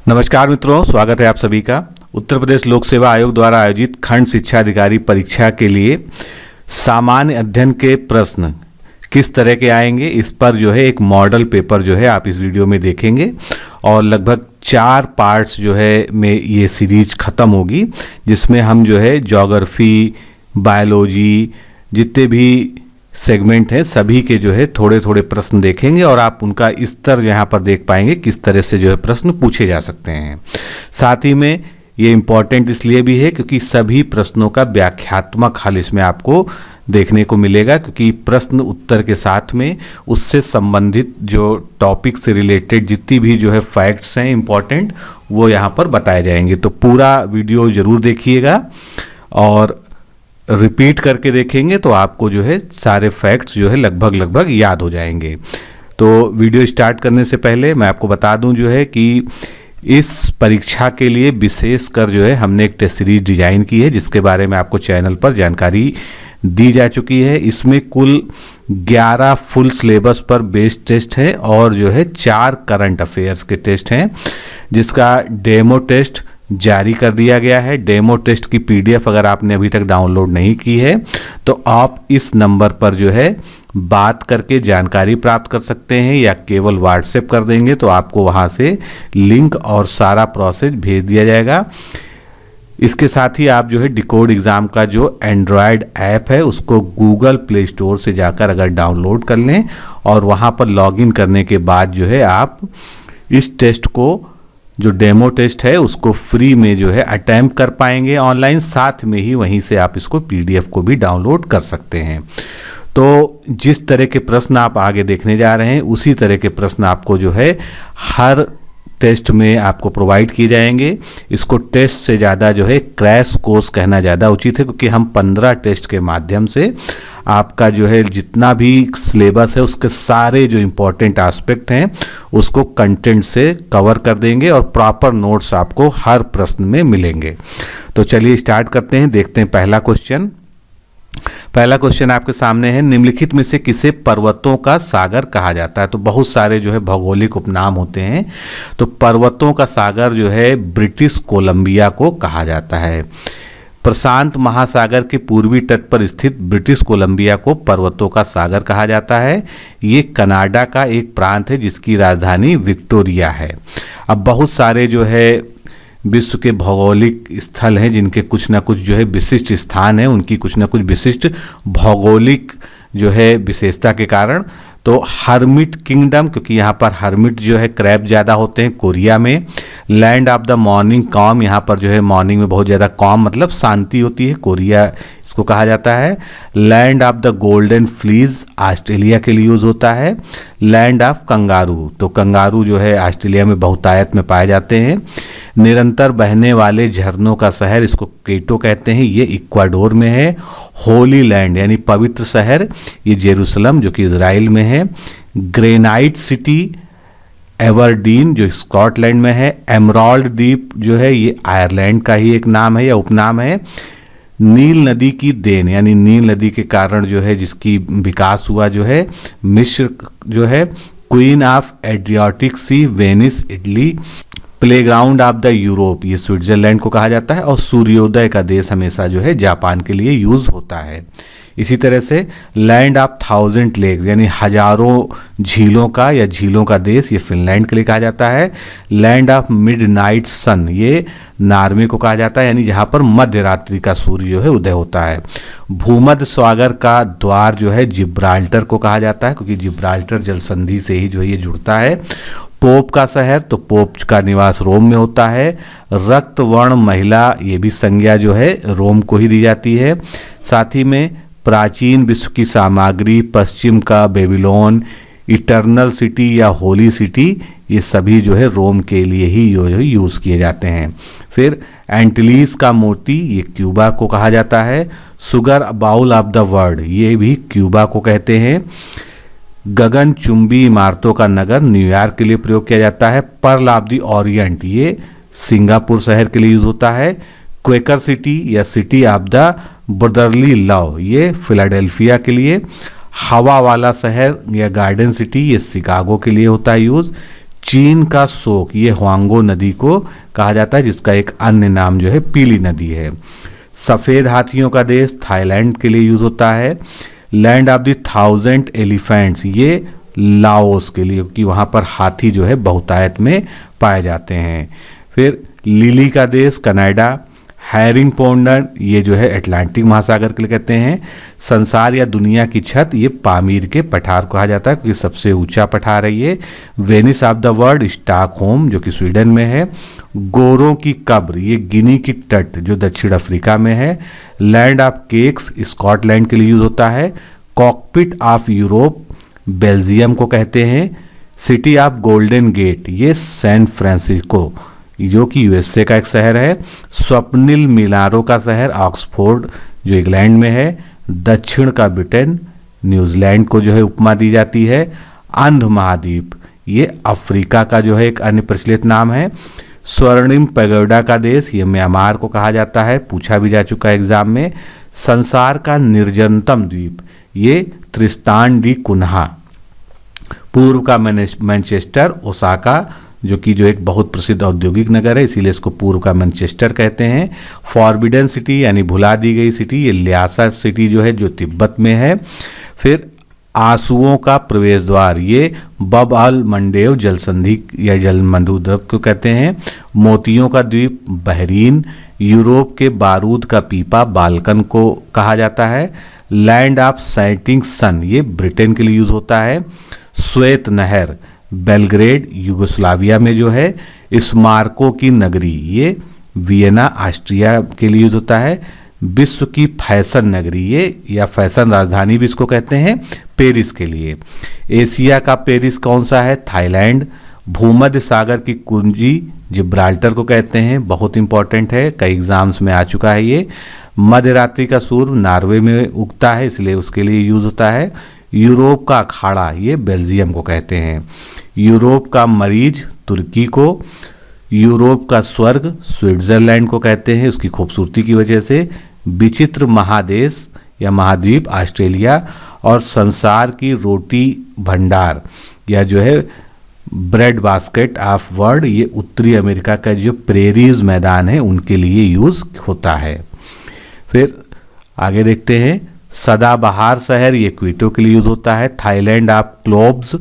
नमस्कार मित्रों, स्वागत है आप सभी का। उत्तर प्रदेश लोक सेवा आयोग द्वारा आयोजित खंड शिक्षा अधिकारी परीक्षा के लिए सामान्य अध्ययन के प्रश्न किस तरह के आएंगे, इस पर एक मॉडल पेपर आप इस वीडियो में देखेंगे और लगभग 4 पार्ट्स में ये सीरीज ख़त्म होगी, जिसमें हम ज्योग्राफी, बायोलॉजी, जितने भी सेगमेंट हैं सभी के थोड़े थोड़े प्रश्न देखेंगे और आप उनका स्तर यहाँ पर देख पाएंगे किस तरह से प्रश्न पूछे जा सकते हैं। साथ ही में ये इम्पॉर्टेंट इसलिए भी है क्योंकि सभी प्रश्नों का व्याख्यात्मक हल इसमें आपको देखने को मिलेगा, क्योंकि प्रश्न उत्तर के साथ में उससे संबंधित जो टॉपिक से रिलेटेड जितनी भी फैक्ट्स हैं इम्पॉर्टेंट, वो यहाँ पर बताए जाएंगे। तो पूरा वीडियो ज़रूर देखिएगा और रिपीट करके देखेंगे तो आपको सारे फैक्ट्स लगभग याद हो जाएंगे। तो वीडियो स्टार्ट करने से पहले मैं आपको बता दूं कि इस परीक्षा के लिए विशेष कर हमने एक टेस्ट सीरीज डिजाइन की है, जिसके बारे में आपको चैनल पर जानकारी दी जा चुकी है। इसमें कुल 11 फुल सिलेबस पर बेस्ड टेस्ट है और 4 करंट अफेयर्स के टेस्ट हैं, जिसका डेमो टेस्ट जारी कर दिया गया है। डेमो टेस्ट की पीडीएफ अगर आपने अभी तक डाउनलोड नहीं की है तो आप इस नंबर पर बात करके जानकारी प्राप्त कर सकते हैं, या केवल व्हाट्सएप कर देंगे तो आपको वहां से लिंक और सारा प्रोसेस भेज दिया जाएगा। इसके साथ ही आप डिकोड एग्ज़ाम का जो एंड्रॉयड ऐप है उसको गूगल प्ले स्टोर से जाकर अगर डाउनलोड कर लें और वहां पर लॉगिन करने के बाद आप इस टेस्ट को जो डेमो टेस्ट है उसको फ्री में अटेम्प्ट कर पाएंगे ऑनलाइन। साथ में ही वहीं से आप इसको पीडीएफ को भी डाउनलोड कर सकते हैं। तो जिस तरह के प्रश्न आप आगे देखने जा रहे हैं उसी तरह के प्रश्न आपको हर टेस्ट में आपको प्रोवाइड किए जाएंगे। इसको टेस्ट से ज़्यादा क्रैश कोर्स कहना ज़्यादा उचित है, क्योंकि हम 15 टेस्ट के माध्यम से आपका जितना भी सिलेबस है उसके सारे जो इम्पोर्टेंट एस्पेक्ट हैं उसको कंटेंट से कवर कर देंगे और प्रॉपर नोट्स आपको हर प्रश्न में मिलेंगे। तो चलिए स्टार्ट करते हैं, देखते हैं पहला क्वेश्चन। पहला क्वेश्चन आपके सामने है, निम्नलिखित में से किसे पर्वतों का सागर कहा जाता है? तो बहुत सारे भौगोलिक उपनाम होते हैं, तो पर्वतों का सागर ब्रिटिश कोलंबिया को कहा जाता है। प्रशांत महासागर के पूर्वी तट पर स्थित ब्रिटिश कोलंबिया को पर्वतों का सागर कहा जाता है। ये कनाडा का एक प्रांत है जिसकी राजधानी विक्टोरिया है। अब बहुत सारे विश्व के भौगोलिक स्थल हैं जिनके कुछ ना कुछ विशिष्ट स्थान हैं, उनकी कुछ ना कुछ विशिष्ट भौगोलिक विशेषता के कारण। तो हर्मिट किंगडम, क्योंकि यहाँ पर हर्मिट क्रैब ज़्यादा होते हैं कोरिया में। Land of the morning com, यहाँ पर मॉर्निंग में बहुत ज़्यादा कॉम मतलब शांति होती है, कोरिया इसको कहा जाता है। Land of the golden fleas Australia के लिए यूज़ होता है। लैंड ऑफ कंगारू, तो कंगारू ऑस्ट्रेलिया में बहुतायत में पाए जाते हैं। निरंतर बहने वाले झरनों का शहर, इसको केटो कहते हैं, ये इक्वाडोर में है। होली लैंड यानी पवित्र शहर, ये जेरूसलम जो कि इजराइल में है। ग्रेनाइट सिटी एवरडीन जो स्कॉटलैंड में है। एमराल्ड द्वीप ये आयरलैंड का ही एक नाम है या उपनाम है। नील नदी की देन यानी नील नदी के कारण जिसकी विकास हुआ मिस्र queen of Adriatic sea Venice Italy. Playground of the Europe, ये स्विट्जरलैंड को कहा जाता है। और सूर्योदय का देश हमेशा जापान के लिए यूज होता है। इसी तरह से लैंड ऑफ 1000 लेक्स यानी हजारों झीलों का या झीलों का देश, ये फिनलैंड के लिए कहा जाता है। लैंड ऑफ मिडनाइट सन, ये नॉर्वे को कहा जाता है, यानी जहाँ पर मध्य रात्रि का सूर्य उदय होता है। भूमध्य सागर का द्वार जिब्राल्टर को कहा जाता है, क्योंकि जिब्राल्टर जल संधि से ही ये जुड़ता है। पोप का शहर, तो पोप का निवास रोम में होता है। रक्त वर्ण महिला, ये भी संज्ञा रोम को ही दी जाती है। साथ ही में प्राचीन विश्व की सामग्री, पश्चिम का बेबीलोन, इटर्नल सिटी या होली सिटी, ये सभी रोम के लिए ही यूज़ किए जाते हैं। फिर एंटिलीज का मोती, ये क्यूबा को कहा जाता है। Sugar bowl of the world, ये भी क्यूबा को कहते हैं। गगनचुंबी इमारतों का नगर, न्यूयॉर्क के लिए प्रयोग किया जाता है। पर्ल ऑफ द ओरिएंट, ये सिंगापुर शहर के लिए यूज होता है। क्वेकर सिटी या city of the brotherly love, ये फिलाडेल्फिया के लिए। हवा वाला शहर या गार्डन सिटी, ये शिकागो के लिए होता है यूज। चीन का शोक, ये हुआंगो नदी को कहा जाता है, जिसका एक अन्य नाम जो है पीली नदी है। सफ़ेद हाथियों का देश थाईलैंड के लिए यूज़ होता है। लैंड ऑफ द 1000 एलिफेंट्स, ये लाओस के लिए, क्योंकि वहाँ पर हाथी जो है बहुतायत में पाए जाते हैं। फिर लिली का देश कनाडा। हैरिंग पौंडर, ये जो है अटलांटिक महासागर के लिए कहते हैं। संसार या दुनिया की छत, ये पामीर के पठार कहा जाता है, क्योंकि सबसे ऊंचा पठार है ये। Venice of the world Stockholm, जो कि स्वीडन में है। गोरों की कब्र, ये गिनी की तट, जो दक्षिण अफ्रीका में है। लैंड ऑफ केक्स, स्कॉटलैंड के लिए यूज होता है। कॉकपिट ऑफ यूरोप, बेल्जियम को कहते हैं। सिटी ऑफ गोल्डन गेट, ये सैन फ्रांसिस्को, जो कि यूएसए का एक शहर है। स्वप्निल मीनारों का शहर ऑक्सफोर्ड, जो इंग्लैंड में है। दक्षिण का ब्रिटेन, न्यूजीलैंड को जो है उपमा दी जाती है। अंध महाद्वीप, ये अफ्रीका का जो है एक अन्य प्रचलित नाम है। स्वर्णिम पैगोडा का देश, ये म्यांमार को कहा जाता है, पूछा भी जा चुका है एग्जाम में। संसार का निर्जनतम द्वीप, ये त्रिस्तान डी कुन्हा। पूर्व का मैनचेस्टर, ओसाका, जो कि एक बहुत प्रसिद्ध औद्योगिक नगर है, इसीलिए इसको पूर्व का मैनचेस्टर कहते हैं। फॉरबिडन सिटी यानी भुला दी गई सिटी, ये ल्हासा सिटी जो है, जो तिब्बत में है। फिर आंसुओं का प्रवेश द्वार, ये बब अल मंडेव जल संधि या जल मंडूद्वीप को कहते हैं। मोतियों का द्वीप बहरीन। यूरोप के बारूद का पीपा बाल्कन को कहा जाता है। लैंड ऑफ सेटिंग सन, ये ब्रिटेन के लिए यूज होता है। श्वेत नहर, बेलग्रेड यूगोस्लाविया में जो है। स्मारकों की नगरी, ये वियना ऑस्ट्रिया के लिए यूज होता है। विश्व की फैशन नगरी, ये या फैशन राजधानी भी इसको कहते हैं, पेरिस के लिए। एशिया का पेरिस कौन सा है? थाईलैंड। भूमध्य सागर की कुंजी जिब्राल्टर को कहते हैं, बहुत इंपॉर्टेंट है, कई एग्जाम्स में आ चुका है ये। मध्य रात्रि का सूर्य नॉर्वे में उगता है, इसलिए उसके लिए यूज होता है। यूरोप का अखाड़ा, ये बेल्जियम को कहते हैं। यूरोप का मरीज तुर्की को। यूरोप का स्वर्ग स्विट्जरलैंड को कहते हैं, उसकी खूबसूरती की वजह से। विचित्र महादेश या महाद्वीप ऑस्ट्रेलिया। और संसार की रोटी भंडार या जो है ब्रेड बास्केट ऑफ वर्ल्ड, ये उत्तरी अमेरिका का जो प्रेरीज मैदान है उनके लिए यूज होता है। फिर आगे देखते हैं, सदाबहार शहर, ये क्वीटो के लिए यूज होता है। थाईलैंड ऑफ क्लोब्स,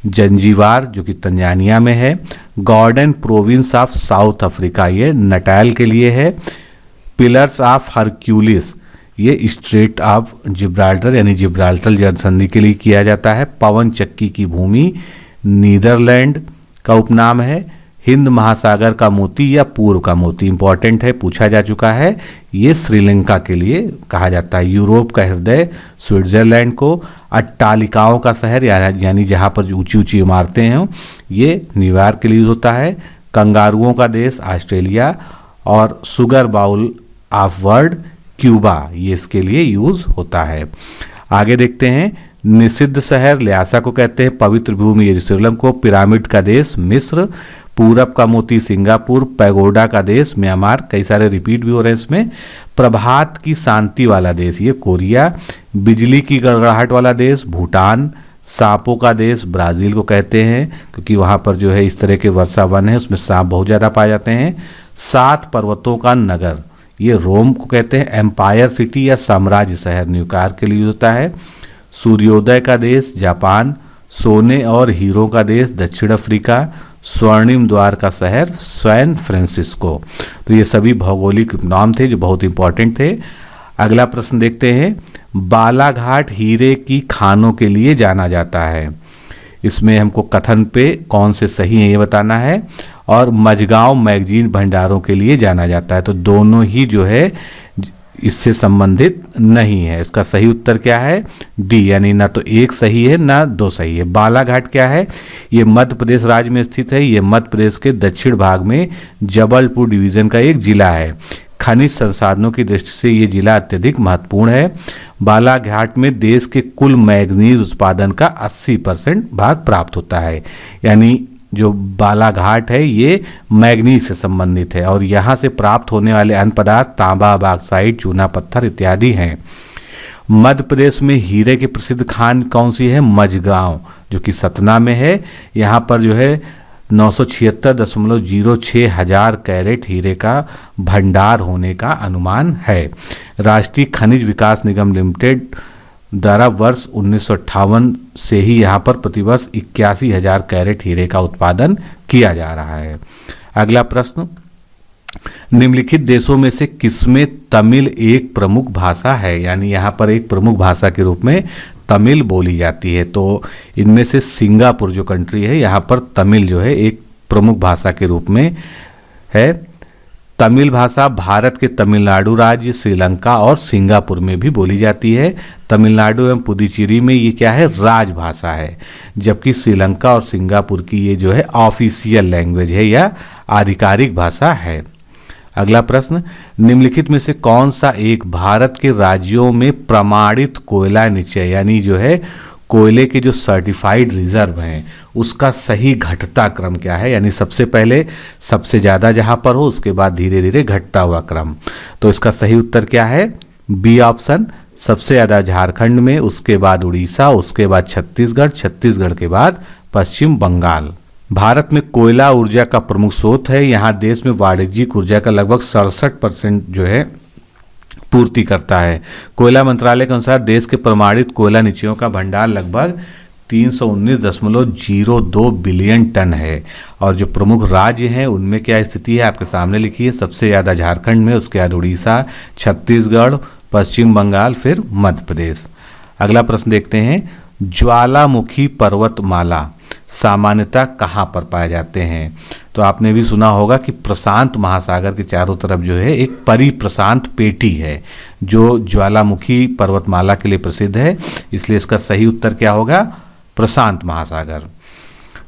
जंजीबार जो कि तंजानिया में है। Garden province of South Africa, ये नटाल के लिए है। पिलर्स ऑफ हरक्यूलिस, ये स्ट्रेट ऑफ जिब्राल्टर यानी जिब्राल्टर जल संधि के लिए किया जाता है। पवन चक्की की भूमि नीदरलैंड का उपनाम है। हिंद महासागर का मोती या पूर्व का मोती इंपॉर्टेंट है, पूछा जा चुका है, ये श्रीलंका के लिए कहा जाता है। यूरोप का हृदय स्विट्जरलैंड को। अट्टालिकाओं का शहर यानी जहाँ पर ऊंची ऊंची इमारतें हैं, ये न्यूयॉर्क के लिए यूज होता है। कंगारुओं का देश ऑस्ट्रेलिया। और sugar bowl of world Cuba, ये इसके लिए यूज होता है। आगे देखते हैं, निषिद्ध शहर ल्हासा को कहते हैं। पवित्र भूमि यरूशलेम को। पिरामिड का देश मिस्र। पूरब का मोती सिंगापुर। पैगोडा का देश म्यांमार, कई सारे रिपीट भी हो रहे हैं इसमें। प्रभात की शांति वाला देश, ये कोरिया। बिजली की गड़गड़ाहट वाला देश भूटान। सांपों का देश ब्राज़ील को कहते हैं, क्योंकि वहाँ पर जो है इस तरह के वर्षा वन है, उसमें सांप बहुत ज़्यादा पाए जाते हैं। 7 पर्वतों का नगर, ये रोम को कहते हैं। एम्पायर सिटी या साम्राज्य शहर न्यूयॉर्क के लिए होता है। सूर्योदय का देश जापान। सोने और हीरो का देश दक्षिण अफ्रीका। स्वर्णिम द्वार का शहर सैन फ्रांसिस्को। तो ये सभी भौगोलिक नाम थे जो बहुत इंपॉर्टेंट थे। अगला प्रश्न देखते हैं, बालाघाट हीरे की खानों के लिए जाना जाता है। इसमें हमको कथन पे कौन से सही है ये बताना है। और मझगांव मैगजीन भंडारों के लिए जाना जाता है, तो दोनों ही जो है इससे संबंधित नहीं है। इसका सही उत्तर क्या है? डी, यानी ना तो एक सही है ना दो सही है। बालाघाट क्या है? ये मध्य प्रदेश राज्य में स्थित है। ये मध्य प्रदेश के दक्षिण भाग में जबलपुर डिवीजन का एक जिला है। खनिज संसाधनों की दृष्टि से ये जिला अत्यधिक महत्वपूर्ण है। बालाघाट में देश के कुल मैग्नीज उत्पादन का 80% भाग प्राप्त होता है। यानी जो बालाघाट है ये मैग्नीज से संबंधित है, और यहाँ से प्राप्त होने वाले अन्य पदार्थ तांबा, बॉक्साइट, चूना पत्थर इत्यादि हैं। मध्य प्रदेश में हीरे की प्रसिद्ध खान कौन सी है? मझगांव, जो कि सतना में है। यहाँ पर जो है 976.06 हजार कैरेट हीरे का भंडार होने का अनुमान है। राष्ट्रीय खनिज विकास निगम लिमिटेड द्वारा वर्ष 1958 से ही यहाँ पर प्रतिवर्ष 81,000 कैरेट हीरे का उत्पादन किया जा रहा है। अगला प्रश्न, निम्नलिखित देशों में से किसमें तमिल एक प्रमुख भाषा है? यानी यहाँ पर एक प्रमुख भाषा के रूप में तमिल बोली जाती है। तो इनमें से सिंगापुर जो कंट्री है, यहाँ पर तमिल जो है एक प्रमुख भाषा के रूप में है। तमिल भाषा भारत के तमिलनाडु राज्य, श्रीलंका और सिंगापुर में भी बोली जाती है। तमिलनाडु एवं पुदुचेरी में ये क्या है, राजभाषा है, जबकि श्रीलंका और सिंगापुर की ये जो है ऑफिशियल लैंग्वेज है या आधिकारिक भाषा है। अगला प्रश्न, निम्नलिखित में से कौन सा एक भारत के राज्यों में प्रमाणित कोयला निश्चय यानी जो है कोयले के जो सर्टिफाइड रिजर्व हैं उसका सही घटता क्रम क्या है? यानी सबसे पहले सबसे ज़्यादा जहाँ पर हो, उसके बाद धीरे धीरे घटता हुआ क्रम। तो इसका सही उत्तर क्या है? बी ऑप्शन, सबसे ज़्यादा झारखंड में, उसके बाद उड़ीसा, उसके बाद छत्तीसगढ़, छत्तीसगढ़ के बाद पश्चिम बंगाल। भारत में कोयला ऊर्जा का प्रमुख स्रोत है। यहाँ देश में वाणिज्यिक ऊर्जा का लगभग 67% जो है पूर्ति करता है। कोयला मंत्रालय के अनुसार देश के प्रमाणित कोयला निश्चयों का भंडार लगभग 319.02 बिलियन टन है। और जो प्रमुख राज्य हैं उनमें क्या स्थिति है आपके सामने लिखी है। सबसे ज़्यादा झारखंड में, उसके बाद उड़ीसा, छत्तीसगढ़, पश्चिम बंगाल, फिर मध्य प्रदेश। अगला प्रश्न देखते हैं, ज्वालामुखी पर्वतमाला सामान्यतः कहाँ पर पाए जाते हैं? तो आपने भी सुना होगा कि प्रशांत महासागर के चारों तरफ जो है एक परिप्रशांत पेटी है जो ज्वालामुखी पर्वतमाला के लिए प्रसिद्ध है, इसलिए इसका सही उत्तर क्या होगा? प्रशांत महासागर।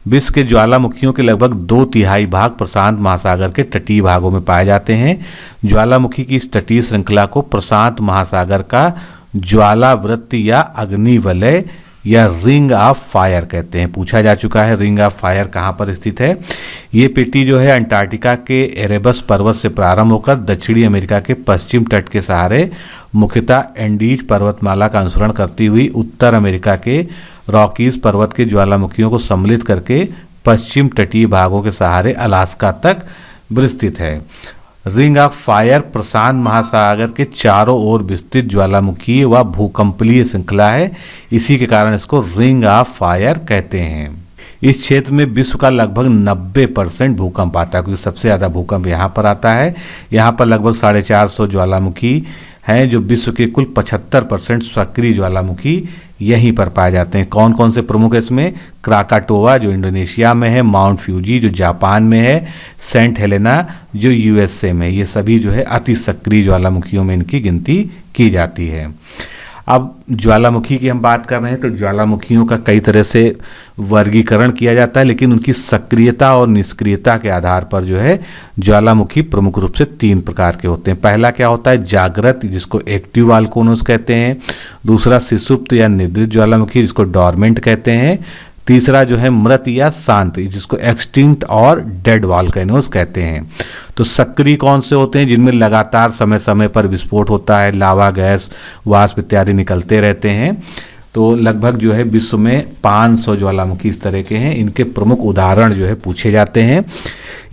विश्व के ज्वालामुखियों के लगभग 2/3 भाग प्रशांत महासागर के तटीय भागों में पाए जाते हैं। ज्वालामुखी की इस तटीय श्रृंखला को प्रशांत महासागर का ज्वालावृत्ति या अग्निवलय या रिंग ऑफ फायर कहते हैं। पूछा जा चुका है रिंग ऑफ फायर कहाँ पर स्थित है। ये पेटी जो है अंटार्कटिका के एरेबस पर्वत से प्रारंभ होकर दक्षिणी अमेरिका के पश्चिम तट के सहारे मुख्यतः एंडीज पर्वतमाला का अनुसरण करती हुई उत्तर अमेरिका के रॉकीज पर्वत के ज्वालामुखियों को सम्मिलित करके पश्चिम तटीय भागों के सहारे अलास्का तक विस्तृत है। रिंग ऑफ फायर प्रशांत महासागर के चारों ओर विस्तृत ज्वालामुखी व भूकंपीय श्रृंखला है, इसी के कारण इसको रिंग ऑफ फायर कहते हैं। इस क्षेत्र में विश्व का लगभग 90% भूकंप आता है, क्योंकि सबसे ज़्यादा भूकंप यहाँ पर आता है। यहाँ पर लगभग 450 ज्वालामुखी हैं, जो विश्व के कुल 75% सक्रिय ज्वालामुखी यहीं पर पाए जाते हैं। कौन कौन से प्रमुख है इसमें? क्राकाटोवा जो इंडोनेशिया में है, माउंट फ्यूजी जो जापान में है, सेंट हेलेना जो यूएसए में, ये सभी जो है अति सक्रिय ज्वालामुखियों में इनकी गिनती की जाती है। अब ज्वालामुखी की हम बात कर रहे हैं तो ज्वालामुखियों का कई तरह से वर्गीकरण किया जाता है, लेकिन उनकी सक्रियता और निष्क्रियता के आधार पर जो है ज्वालामुखी प्रमुख रूप से 3 प्रकार के होते हैं। पहला क्या होता है? जागृत, जिसको एक्टिव वोल्केनोज कहते हैं। दूसरा सुषुप्त या निद्रित ज्वालामुखी, जिसको डॉर्मेंट कहते हैं। तीसरा जो है मृत या शांत, जिसको एक्सटिंक्ट और डेड वोल्केनोज कहते हैं। तो सक्रिय कौन से होते हैं? जिनमें लगातार समय समय पर विस्फोट होता है, लावा, गैस, वाष्प इत्यादि निकलते रहते हैं। तो लगभग जो है विश्व में 500 ज्वालामुखी इस तरह के हैं। इनके प्रमुख उदाहरण जो है पूछे जाते हैं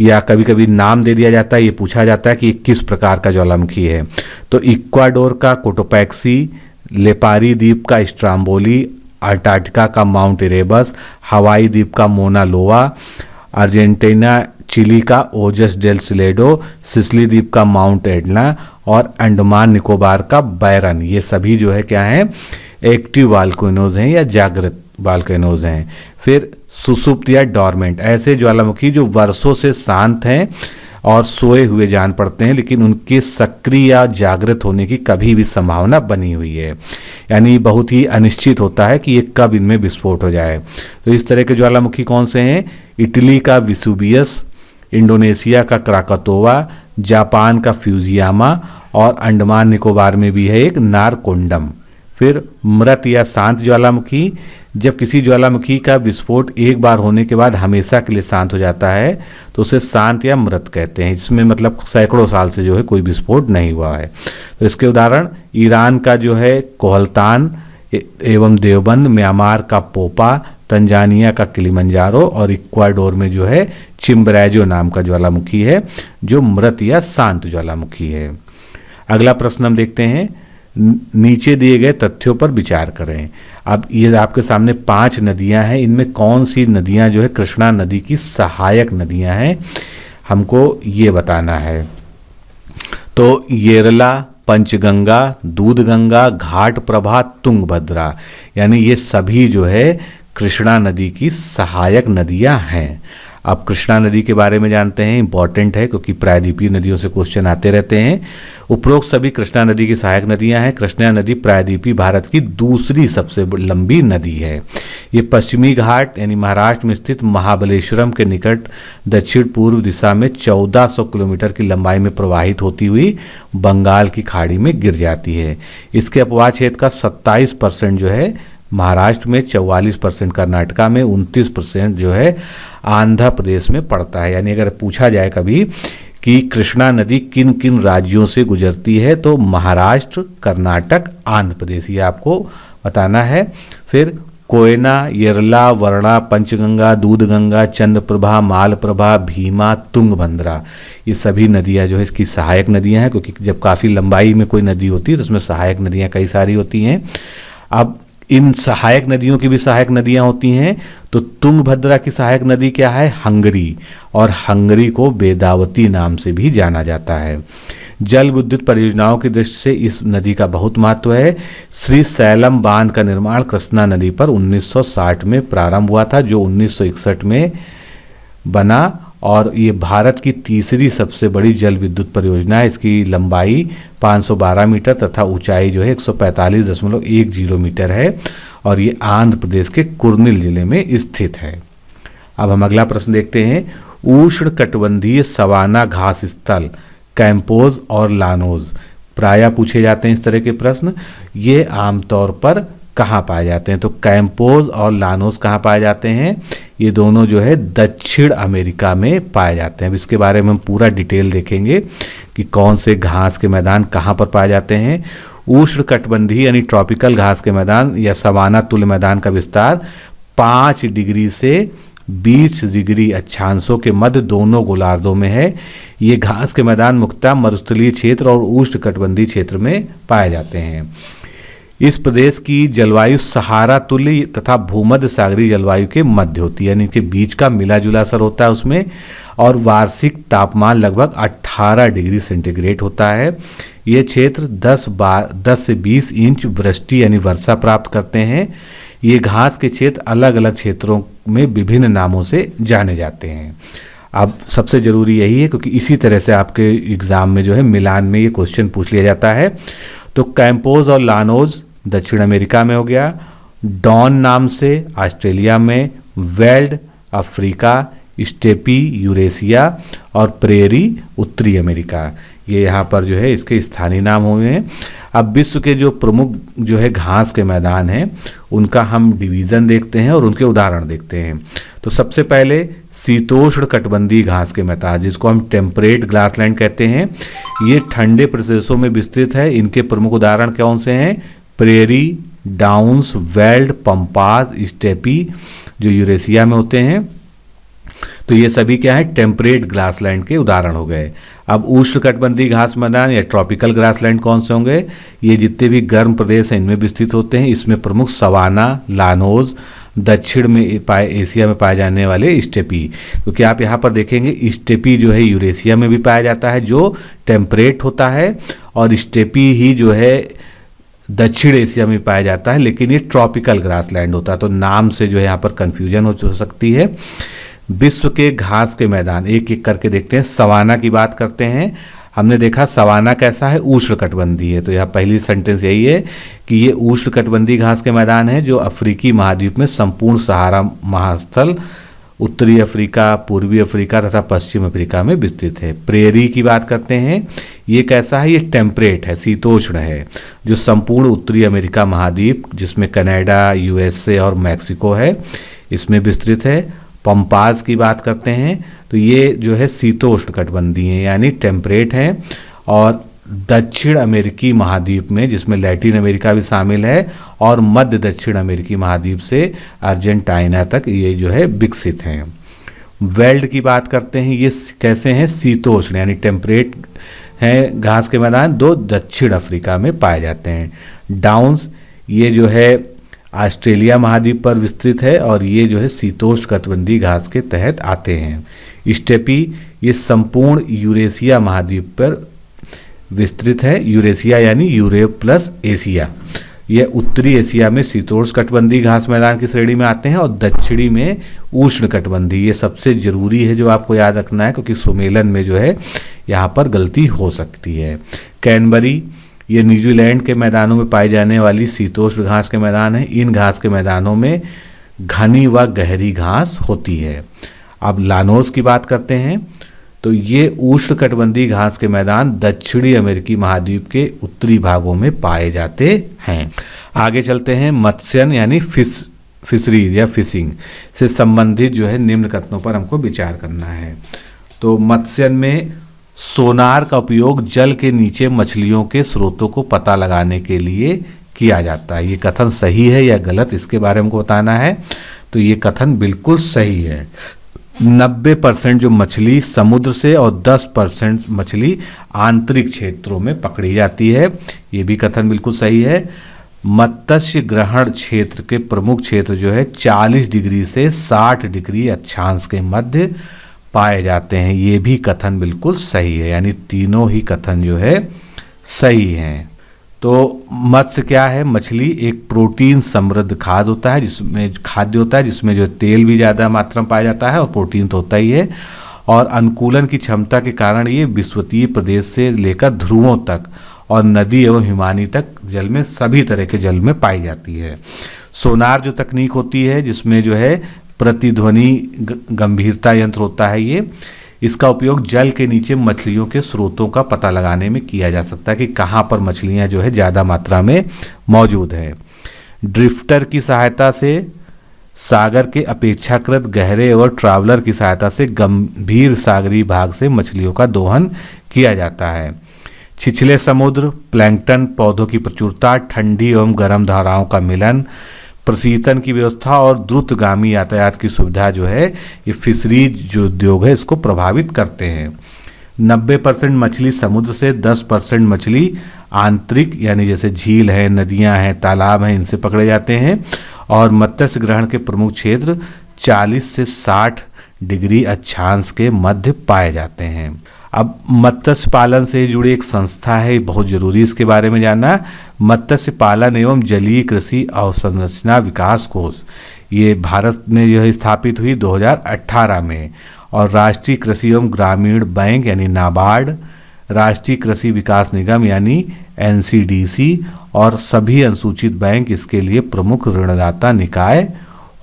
या कभी कभी नाम दे दिया जाता है, ये पूछा जाता है कि किस प्रकार का ज्वालामुखी है। तो इक्वाडोर का कोटोपैक्सी, लेपारी द्वीप का स्ट्राम्बोली, अंटार्कटिका का माउंट इरेबस, हवाई द्वीप का मोना लोआ, अर्जेंटीना चिली का ओजस डेल सिलेडो, सिसिली द्वीप का माउंट एडना और अंडमान निकोबार का बैरन, ये सभी जो है क्या है? एक्टिव वोल्केनोज हैं या जागृत वोल्केनोज हैं। फिर सुषुप्त या डॉर्मेंट, ऐसे ज्वालामुखी जो वर्षों से शांत हैं और सोए हुए जान पड़ते हैं, लेकिन उनके सक्रिय या जागृत होने की कभी भी संभावना बनी हुई है, यानी बहुत ही अनिश्चित होता है कि ये कब इनमें विस्फोट हो जाए। तो इस तरह के ज्वालामुखी कौन से हैं? इटली का विसुबियस, इंडोनेशिया का क्राकातोवा, जापान का फ्यूजियामा और अंडमान निकोबार में भी है एक नारकोंडम। फिर मृत या शांत ज्वालामुखी, जब किसी ज्वालामुखी का विस्फोट एक बार होने के बाद हमेशा के लिए शांत हो जाता है तो उसे शांत या मृत कहते हैं, जिसमें मतलब सैकड़ों साल से जो है कोई विस्फोट नहीं हुआ है। तो इसके उदाहरण ईरान का जो है कोहलतान एवं देवबंद, म्यांमार का पोपा, तंजानिया का किलिमंजारो और इक्वाडोर में जो है चिम्बराजो नाम का ज्वालामुखी है जो मृत या शांत ज्वालामुखी है। अगला प्रश्न हम देखते हैं, नीचे दिए गए तथ्यों पर विचार करें। अब ये आपके सामने 5 नदियां हैं, इनमें कौन सी नदियां जो है कृष्णा नदी की सहायक नदियां हैं, हमको ये बताना है। तो येरला, पंचगंगा, दूधगंगा, घाट प्रभा, तुंगभद्रा, यानी ये सभी जो है कृष्णा नदी की सहायक नदियां हैं। अब कृष्णा नदी के बारे में जानते हैं, इंपॉर्टेंट है क्योंकि प्रायद्वीपीय नदियों से क्वेश्चन आते रहते हैं। उपरोक्त सभी कृष्णा नदी की सहायक नदियां हैं। कृष्णा नदी प्रायद्वीपीय भारत की दूसरी सबसे लंबी नदी है। ये पश्चिमी घाट यानी महाराष्ट्र में स्थित महाबलेश्वरम के निकट दक्षिण पूर्व दिशा में 1400 किलोमीटर की लंबाई में प्रवाहित होती हुई बंगाल की खाड़ी में गिर जाती है। इसके अपवाह क्षेत्र का 27% जो है महाराष्ट्र में, 44% कर्नाटका में, 29% जो है आंध्र प्रदेश में पड़ता है। यानी अगर पूछा जाए कभी कि कृष्णा नदी किन किन राज्यों से गुजरती है तो महाराष्ट्र, कर्नाटक, आंध्र प्रदेश, ये आपको बताना है। फिर कोयना, येरला, वर्णा, पंचगंगा, दूधगंगा, चंद्रप्रभा, मालप्रभा, भीमा, तुंगभद्रा, ये सभी नदियां जो है इसकी सहायक नदियां हैं, क्योंकि जब काफ़ी लंबाई में कोई नदी होती है तो उसमें सहायक नदियां कई सारी होती हैं। अब इन सहायक नदियों की भी सहायक नदियां होती हैं। तो तुंगभद्रा की सहायक नदी क्या है? हंगरी, और हंगरी को वेदावती नाम से भी जाना जाता है। जल विद्युत परियोजनाओं की दृष्टि से इस नदी का बहुत महत्व है। श्री सैलम बांध का निर्माण कृष्णा नदी पर 1960 में प्रारंभ हुआ था, जो 1961 में बना, और ये भारत की तीसरी सबसे बड़ी जल विद्युत परियोजना है। इसकी लंबाई 512 मीटर तथा ऊंचाई जो है 145.10 मीटर है, और ये आंध्र प्रदेश के कुर्नूल जिले में स्थित है। अब हम अगला प्रश्न देखते हैं, उष्णकटिबंधीय सवाना घास स्थल कैंपोज और लानोज प्रायः पूछे जाते हैं इस तरह के प्रश्न। ये आमतौर पर कहाँ पाए जाते हैं? तो कैंपोज और लानोस कहाँ पाए जाते हैं? ये दोनों जो है दक्षिण अमेरिका में पाए जाते हैं। अब इसके बारे में हम पूरा डिटेल देखेंगे कि कौन से घास के मैदान कहाँ पर पाए जाते हैं। उष्णकटिबंधीय यानी ट्रॉपिकल घास के मैदान या सवाना तुल्य मैदान का विस्तार 5 डिग्री से 20 डिग्री अक्षांशों के मध्य दोनों गोलार्धों में है। ये घास के मैदान मुख्यतः मरुस्थलीय क्षेत्र और उष्णकटिबंधीय क्षेत्र में पाए जाते हैं। इस प्रदेश की जलवायु सहारा तुल्य तथा भूमध्य सागरीय जलवायु के मध्य होती है, यानी कि बीच का मिला जुला असर होता है उसमें, और वार्षिक तापमान लगभग 18 डिग्री सेंटीग्रेड होता है। ये क्षेत्र 10 से 20 इंच वृष्टि यानी वर्षा प्राप्त करते हैं। ये घास के क्षेत्र अलग अलग क्षेत्रों में विभिन्न नामों से जाने जाते हैं। अब सबसे जरूरी यही है क्योंकि इसी तरह से आपके एग्जाम में जो है मिलान में ये क्वेश्चन पूछ लिया जाता है। तो कैंपोज और लानोज दक्षिण अमेरिका में हो गया, डॉन नाम से ऑस्ट्रेलिया में, वेल्ड अफ्रीका, स्टेपी यूरेशिया और प्रेरी उत्तरी अमेरिका, ये यहाँ पर जो है इसके स्थानीय नाम हुए हैं। अब विश्व के जो प्रमुख जो है घास के मैदान हैं उनका हम डिवीज़न देखते हैं और उनके उदाहरण देखते हैं। तो सबसे पहले शीतोष्ण कटिबंधीय घास के मैदान जिसको हम टेम्परेट ग्रासलैंड कहते हैं, ये ठंडे प्रदेशों में विस्तृत है। इनके प्रमुख उदाहरण कौन से हैं? Prairie, downs, weld, pampas, steppe जो यूरेशिया में होते हैं। तो ये सभी क्या है? टेम्परेट ग्रासलैंड के उदाहरण हो गए। अब उष्णकटिबंधीय घास मैदान या ट्रॉपिकल ग्रासलैंड कौन से होंगे? ये जितने भी गर्म प्रदेश हैं इनमें विस्तृत होते हैं। इसमें प्रमुख सवाना, लानोज, दक्षिण में एशिया में पाए जाने वाले स्टेपी, क्योंकि आप यहाँ पर देखेंगे स्टेपी जो है यूरेशिया में भी पाया जाता है जो टेम्परेट होता है, और स्टेपी ही जो है दक्षिण एशिया में पाया जाता है, लेकिन ये ट्रॉपिकल ग्रासलैंड होता है। तो नाम से जो है यहाँ पर कन्फ्यूजन हो सकती है। विश्व के घास के मैदान एक एक करके देखते हैं। सवाना की बात करते हैं। हमने देखा सवाना कैसा है? उष्णकटिबंधीय है। तो यहाँ पहली सेंटेंस यही है कि ये उष्णकटिबंधीय घास के मैदान है जो अफ्रीकी महाद्वीप में संपूर्ण सहारा महास्थल, उत्तरी अफ्रीका, पूर्वी अफ्रीका तथा पश्चिम अफ्रीका में विस्तृत है। प्रेरी की बात करते हैं। ये कैसा है? ये टेम्परेट है, शीतोष्ण है, जो संपूर्ण उत्तरी अमेरिका महाद्वीप जिसमें कनाडा, यूएसए और मैक्सिको है इसमें विस्तृत है। पंपास की बात करते हैं तो ये जो है शीतोष्ण कटिबंधीय है यानी टेम्परेट है, और दक्षिण अमेरिकी महाद्वीप में, जिसमें लैटिन अमेरिका भी शामिल है, और मध्य दक्षिण अमेरिकी महाद्वीप से अर्जेंटीना तक ये जो है विकसित हैं। वेल्ड की बात करते हैं, ये कैसे हैं, शीतोष्ण यानी टेम्परेट हैं घास के मैदान, दो दक्षिण अफ्रीका में पाए जाते हैं। डाउन्स ये जो है ऑस्ट्रेलिया महाद्वीप पर विस्तृत है और ये जो है शीतोष्ण कटिबंधीय घास के तहत आते हैं। स्टेपी ये संपूर्ण यूरेशिया महाद्वीप पर विस्तृत है, यूरेशिया यानी यूरोप प्लस एशिया। ये उत्तरी एशिया में शीतोष्ण कटिबंधीय घास मैदान की श्रेणी में आते हैं और दक्षिणी में उष्ण कटिबंधीय। ये सबसे जरूरी है जो आपको याद रखना है, क्योंकि सुमेलन में जो है यहाँ पर गलती हो सकती है। कैनबरी ये न्यूजीलैंड के मैदानों में पाई जाने वाली शीतोष्ण घास के मैदान है। इन घास के मैदानों में घनी व गहरी घास होती है। अब लानोस की बात करते हैं, तो ये उष्ण कटिबंधीय घास के मैदान दक्षिणी अमेरिकी महाद्वीप के उत्तरी भागों में पाए जाते हैं। आगे चलते हैं, मत्स्यन यानी फिशरीज या फिशिंग से संबंधित जो है निम्न कथनों पर हमको विचार करना है। तो मत्स्यन में सोनार का उपयोग जल के नीचे मछलियों के स्रोतों को पता लगाने के लिए किया जाता है। ये कथन सही है या गलत, इसके बारे में हमको बताना है। तो ये कथन बिल्कुल सही है। 90% जो मछली समुद्र से और 10% मछली आंतरिक क्षेत्रों में पकड़ी जाती है। ये भी कथन बिल्कुल सही है। मत्स्य ग्रहण क्षेत्र के प्रमुख क्षेत्र जो है 40 डिग्री से 60 डिग्री अक्षांश के मध्य पाए जाते हैं। ये भी कथन बिल्कुल सही है, यानी तीनों ही कथन जो है सही हैं। तो मत्स्य क्या है, मछली एक प्रोटीन समृद्ध खाद्य होता है जिसमें जो तेल भी ज़्यादा मात्रा में पाया जाता है और प्रोटीन तो होता ही है। और अनुकूलन की क्षमता के कारण ये विषुवतीय प्रदेश से लेकर ध्रुवों तक और नदी एवं हिमानी तक जल में सभी तरह के जल में पाई जाती है। सोनार जो तकनीक होती है जिसमें जो है प्रतिध्वनि गंभीरता यंत्र होता है, ये इसका उपयोग जल के नीचे मछलियों के स्रोतों का पता लगाने में किया जा सकता है कि कहाँ पर मछलियाँ जो है ज़्यादा मात्रा में मौजूद है। ड्रिफ्टर की सहायता से सागर के अपेक्षाकृत गहरे और ट्रैवलर की सहायता से गंभीर सागरीय भाग से मछलियों का दोहन किया जाता है। छिछले समुद्र, प्लैंकटन, पौधों की प्रचुरता, ठंडी एवं गर्म धाराओं का मिलन, प्रशीतन की व्यवस्था और द्रुतगामी यातायात की सुविधा जो है ये फिशरीज जो उद्योग है इसको प्रभावित करते हैं। 90% मछली समुद्र से, 10% मछली आंतरिक यानी जैसे झील है, नदियां हैं, तालाब हैं, इनसे पकड़े जाते हैं। और मत्स्य ग्रहण के प्रमुख क्षेत्र 40 से 60 डिग्री अक्षांश के मध्य पाए जाते हैं। अब मत्स्य पालन से जुड़ी एक संस्था है, बहुत जरूरी इसके बारे में जानना। मत्स्य पालन एवं जलीय कृषि अवसंरचना विकास कोष, ये भारत में जो है स्थापित हुई 2018 में। और राष्ट्रीय कृषि एवं ग्रामीण बैंक यानी नाबार्ड, राष्ट्रीय कृषि विकास निगम यानी NCDC और सभी अनुसूचित बैंक इसके लिए प्रमुख ऋणदाता निकाय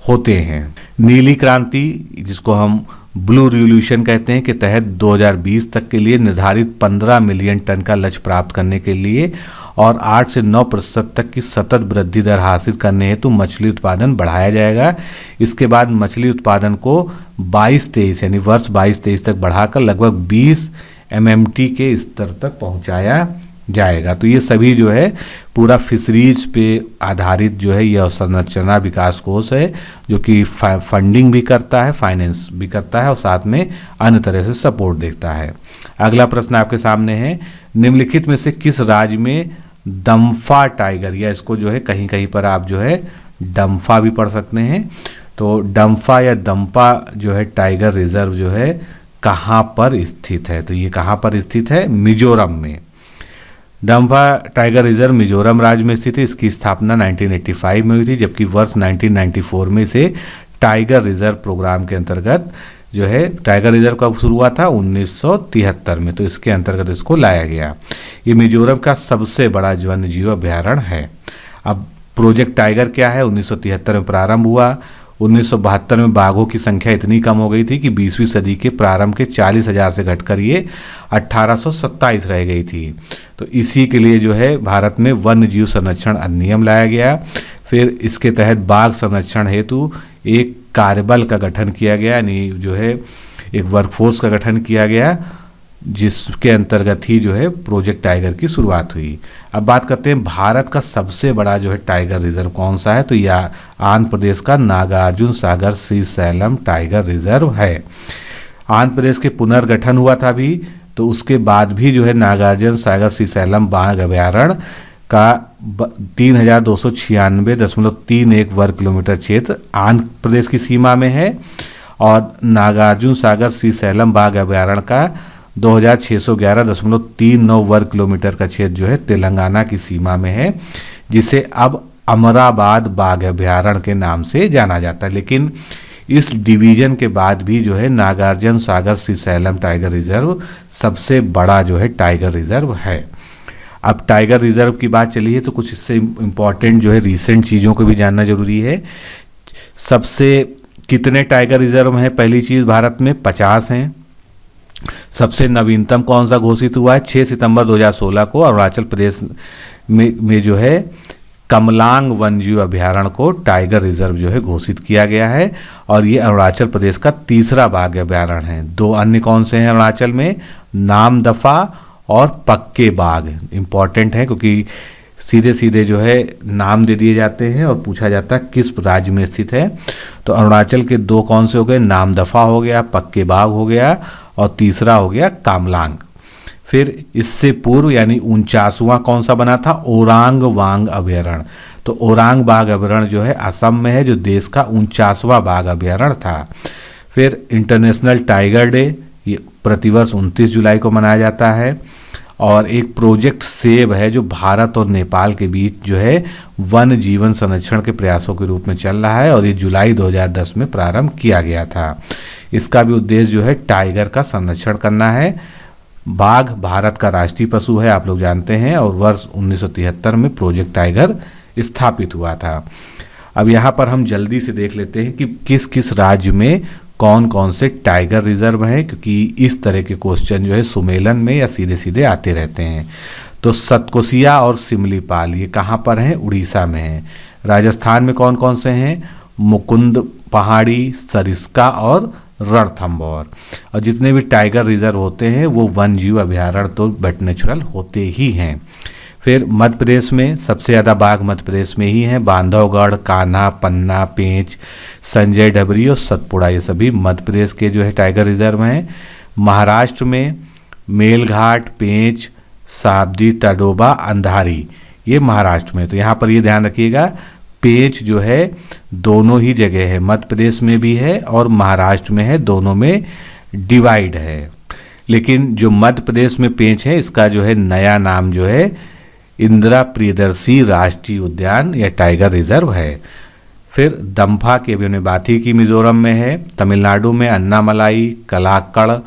होते हैं। नीली क्रांति जिसको हम ब्लू रिवॉल्यूशन कहते हैं के तहत 2020 तक के लिए निर्धारित 15 मिलियन टन का लक्ष्य प्राप्त करने के लिए और 8 से 9% तक की सतत वृद्धि दर हासिल करने हेतु मछली उत्पादन बढ़ाया जाएगा। इसके बाद मछली उत्पादन को 22-23 यानी वर्ष 22-23 तक बढ़ाकर लगभग 20 MMT के स्तर तक पहुंचाया जाएगा। तो ये सभी जो है पूरा फिशरीज पे आधारित जो है ये अवसंरचना विकास कोष है, जो कि फंडिंग भी करता है, फाइनेंस भी करता है और साथ में अन्य तरह से सपोर्ट देता है। अगला प्रश्न आपके सामने है, निम्नलिखित में से किस राज्य में दम्फा टाइगर, या इसको जो है कहीं कहीं पर आप जो है डम्फा भी पढ़ सकते हैं, तो डम्फा या दम्पा जो है टाइगर रिजर्व जो है कहाँ पर स्थित है? तो ये कहाँ पर स्थित है? मिजोरम में। डम्फा टाइगर रिजर्व मिजोरम राज्य में स्थित है। इसकी स्थापना 1985 में हुई थी, जबकि वर्ष 1994 में से टाइगर रिजर्व प्रोग्राम के अंतर्गत जो है टाइगर रिजर्व कब शुरू हुआ था? 1973 में। तो इसके अंतर्गत इसको लाया गया। ये मिजोरम का सबसे बड़ा वन्य जीव अभ्यारण्य है। अब प्रोजेक्ट टाइगर क्या है? 1973 में प्रारंभ हुआ। 1972 में बाघों की संख्या इतनी कम हो गई थी कि 20वीं सदी के प्रारंभ के 40,000 से घटकर ये 1827 रह गई थी। तो इसी के लिए जो है भारत में वन्य जीव संरक्षण अधिनियम लाया गया। फिर इसके तहत बाघ संरक्षण हेतु एक कार्यबल का गठन किया गया, यानी जो है एक वर्कफोर्स का गठन किया गया जिसके अंतर्गत ही जो है प्रोजेक्ट टाइगर की शुरुआत हुई। अब बात करते हैं भारत का सबसे बड़ा जो है टाइगर रिजर्व कौन सा है, तो यह आंध्र प्रदेश का नागार्जुन सागर श्रीशैलम टाइगर रिजर्व है। आंध्र प्रदेश के पुनर्गठन हुआ था अभी, तो उसके बाद भी जो है नागार्जुन सागर श्रीशैलम बाघ अभयारण्य का 3296.31 वर्ग किलोमीटर क्षेत्र आंध्र प्रदेश की सीमा में है, और नागार्जुन सागर श्रीशैलम बाघ अभयारण्य का 2611.39 वर्ग किलोमीटर का क्षेत्र जो है तेलंगाना की सीमा में है, जिसे अब अमराबाद बाघ अभयारण्य के नाम से जाना जाता है। लेकिन इस डिवीजन के बाद भी जो है नागार्जुन सागर श्रीशैलम टाइगर रिजर्व सबसे बड़ा जो है टाइगर रिजर्व है। अब टाइगर रिजर्व की बात चली है तो कुछ इससे इम्पॉर्टेंट जो है रीसेंट चीज़ों को भी जानना जरूरी है। सबसे कितने टाइगर रिजर्व हैं, पहली चीज़ भारत में 50 हैं। सबसे नवीनतम कौन सा घोषित हुआ है, 6 सितंबर 2016 को अरुणाचल प्रदेश में जो है कमलांग वन्यजीव अभयारण्य को टाइगर रिजर्व जो है घोषित किया गया है, और ये अरुणाचल प्रदेश का तीसरा बाघ अभयारण्य है। 2 अन्य कौन से हैं अरुणाचल में, नामदफा और पक्के बाघ। इंपॉर्टेंट है क्योंकि सीधे सीधे जो है नाम दे दिए जाते हैं और पूछा जाता है किस राज्य में स्थित है। तो अरुणाचल के 2 कौन से हो गए, नामदफा हो गया, पक्के बाघ हो गया, और तीसरा हो गया कामलांग। फिर इससे पूर्व यानी 49वां कौन सा बना था, ओरांग वांग अभयारण्य। तो ओरांग बाघ अभयारण्य जो है असम में है, जो देश का 49वां बाघ अभयारण्य था। फिर इंटरनेशनल टाइगर डे ये प्रतिवर्ष 29 जुलाई को मनाया जाता है, और एक प्रोजेक्ट सेव है जो भारत और नेपाल के बीच जो है वन जीवन संरक्षण के प्रयासों के रूप में चल रहा है, और ये जुलाई 2010 में प्रारंभ किया गया था। इसका भी उद्देश्य जो है टाइगर का संरक्षण करना है। बाघ भारत का राष्ट्रीय पशु है, आप लोग जानते हैं, और वर्ष 1973 में प्रोजेक्ट टाइगर स्थापित हुआ था। अब यहाँ पर हम जल्दी से देख लेते हैं कि किस किस राज्य में कौन कौन से टाइगर रिजर्व हैं, क्योंकि इस तरह के क्वेश्चन जो है सुमेलन में या सीधे सीधे आते रहते हैं। तो सतकोसिया और सिमलीपाल ये कहाँ पर हैं, उड़ीसा में है। राजस्थान में कौन कौन से हैं, मुकुंद पहाड़ी, सरिस्का और रणथंभौर। और जितने भी टाइगर रिजर्व होते हैं वो वन जीव अभयारण्य तो बट नेचुरल होते ही हैं। फिर मध्य प्रदेश में सबसे ज़्यादा बाघ मध्य प्रदेश में ही हैं, बांधवगढ़, कान्हा, पन्ना, पेंच, संजय डबरी और सतपुड़ा, ये सभी मध्य प्रदेश के जो है टाइगर रिजर्व हैं। महाराष्ट्र में मेलघाट, पेंच, साबदी, टाडोबा, अंधारी, ये महाराष्ट्र में। तो यहाँ पर ये ध्यान रखिएगा, पेंच जो है दोनों ही जगह है, मध्य प्रदेश में भी है और महाराष्ट्र में है, दोनों में डिवाइड है। लेकिन जो मध्य प्रदेश में पेंच है इसका जो है नया नाम जो है इंदिरा प्रियदर्शी राष्ट्रीय उद्यान या टाइगर रिजर्व है। फिर दम्फा की अभी हमने बात ही की, मिजोरम में है। तमिलनाडु में अन्नामलाई, कलाक्कड़,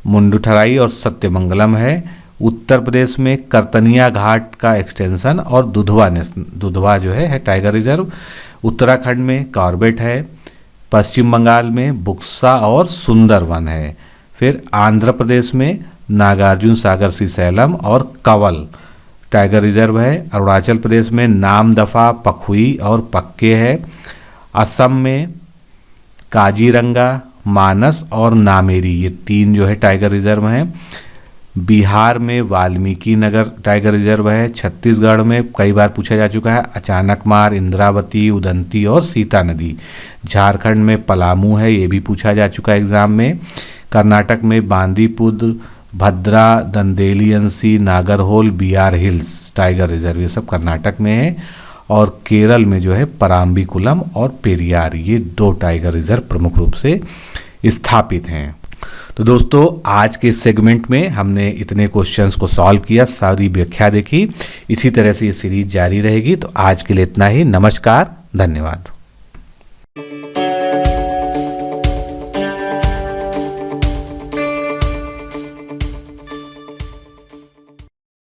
मुंडुथराई और सत्यमंगलम है। उत्तर प्रदेश में करतनिया घाट का एक्सटेंशन और दुधवा जो है टाइगर रिजर्व। उत्तराखंड में कॉर्बेट है। पश्चिम बंगाल में बुक्सा और सुंदरवन है। फिर आंध्र प्रदेश में नागार्जुन सागर श्रीशैलम और कवल टाइगर रिजर्व है। अरुणाचल प्रदेश में नामदफा, पखुई और पक्के है। असम में काजीरंगा, मानस और नामेरी, ये 3 जो है टाइगर रिजर्व हैं। बिहार में वाल्मीकि नगर टाइगर रिजर्व है। छत्तीसगढ़ में कई बार पूछा जा चुका है, अचानकमार, इंद्रावती, उदंती और सीता नदी। झारखंड में पलामू है, ये भी पूछा जा चुका है एग्जाम में। कर्नाटक में बांदीपुर, भद्रा, दंदेलियंसी, Nagarhole, BR hills tiger reserve, ये सब कर्नाटक में है। और केरल में जो है पराम्बिकुलम और पेरियार, ये 2 टाइगर रिजर्व प्रमुख रूप से स्थापित हैं। तो दोस्तों आज के सेगमेंट में हमने इतने क्वेश्चंस को सॉल्व किया, सारी व्याख्या देखी। इसी तरह से ये सीरीज जारी रहेगी। तो आज के लिए इतना ही। नमस्कार, धन्यवाद।